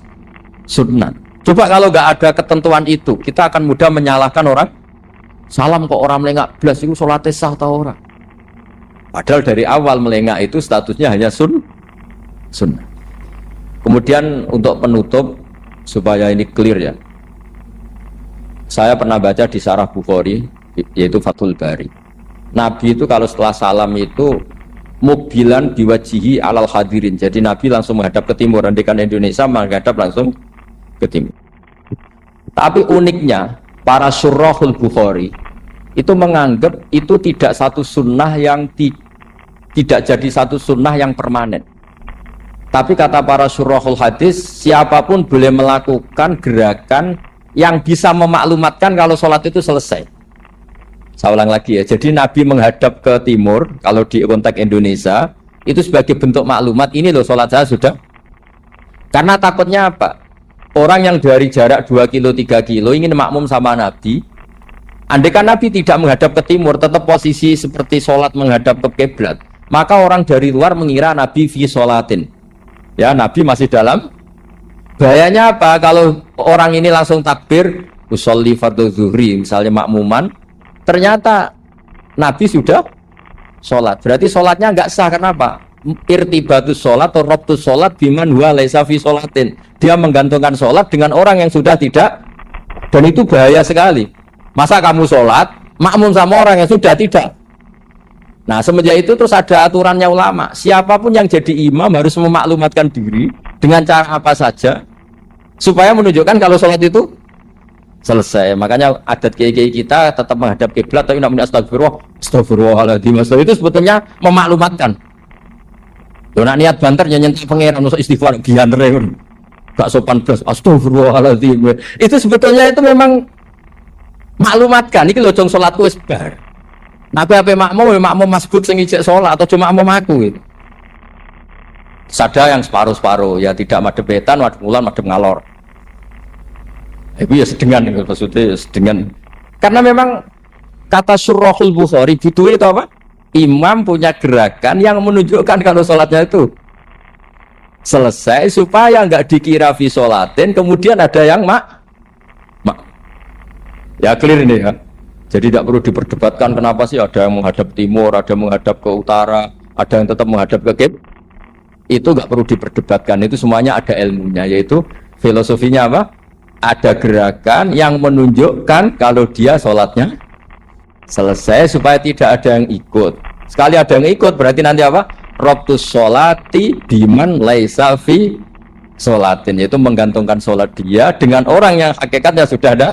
[SPEAKER 1] sunnah. Coba kalau nggak ada ketentuan itu, kita akan mudah menyalahkan orang. Salam kok orang melengak belas itu sholatnya sah atau orang? Padahal dari awal melengak itu statusnya hanya sunnah. Kemudian untuk penutup supaya ini clear ya, saya pernah baca di Syarah Bukhari yaitu Fathul Bari. Nabi itu kalau setelah salam itu mukbilan biwajihi alal hadirin. Jadi Nabi langsung menghadap ke timur, andikan Indonesia menghadap langsung ke timur. Tapi uniknya para syurahul Bukhari itu menganggap itu tidak satu sunnah yang tidak jadi satu sunnah yang permanen. Tapi kata para syurahul hadis, siapapun boleh melakukan gerakan yang bisa memaklumatkan kalau sholat itu selesai. Saya ulang lagi ya. Jadi Nabi menghadap ke timur, kalau di konteks Indonesia, itu sebagai bentuk maklumat, ini loh sholat saya sudah. Karena takutnya apa? Orang yang dari jarak 2 kilo, 3 kilo ingin makmum sama Nabi. Andai kan Nabi tidak menghadap ke timur, tetap posisi seperti sholat menghadap ke kiblat, maka orang dari luar mengira Nabi fi sholatin. Ya, Nabi masih dalam. Bahayanya apa? Kalau orang ini langsung takbir, usolli fardhu zuhri, misalnya makmuman, ternyata Nabi sudah sholat. Berarti sholatnya nggak sah. Kenapa? Irtibatus sholat atau robtus sholat biman huwa laisa fi sholatin. Dia menggantungkan sholat dengan orang yang sudah tidak. Dan itu bahaya sekali. Masa kamu sholat makmum sama orang yang sudah tidak. Nah semenjak itu terus ada aturannya ulama. Siapapun yang jadi imam harus memaklumatkan diri dengan cara apa saja supaya menunjukkan kalau sholat itu selesai. Makanya adat kiai-kiai kita tetap menghadap kiblat tapi namanya astagfirullahaladzim. Itu sebetulnya memaklumatkan. Loh nak niat banter nyentuh pangeran usah istighfar gianter gak sopan blas astagfirullahaladzim. Itu sebetulnya itu memang maklumatkan iki lho jong salatku wis bar. Nabi ape makmum masbuk sing ijek salat atau cuma makmum aku gitu. Sada yang separuh-separuh ya tidak madhep wetan, madhep kulon, madhep ngalor. Itu ya sedengan maksudnya sedengan. Karena memang kata Surahul Bukhari gitu itu apa? Imam punya gerakan yang menunjukkan kalau sholatnya itu selesai supaya nggak dikira fi sholatin kemudian ada yang ya clear ini ya. Jadi tidak perlu diperdebatkan kenapa sih ada yang menghadap timur, ada yang menghadap ke utara, ada yang tetap menghadap ke kiblat. Itu nggak perlu diperdebatkan, itu semuanya ada ilmunya, yaitu filosofinya apa? Ada gerakan yang menunjukkan kalau dia sholatnya selesai supaya tidak ada yang ikut. Sekali ada yang ikut berarti nanti apa? Robtus sholati biman laisa fi sholatin, yaitu menggantungkan sholat dia dengan orang yang hakikatnya sudah ada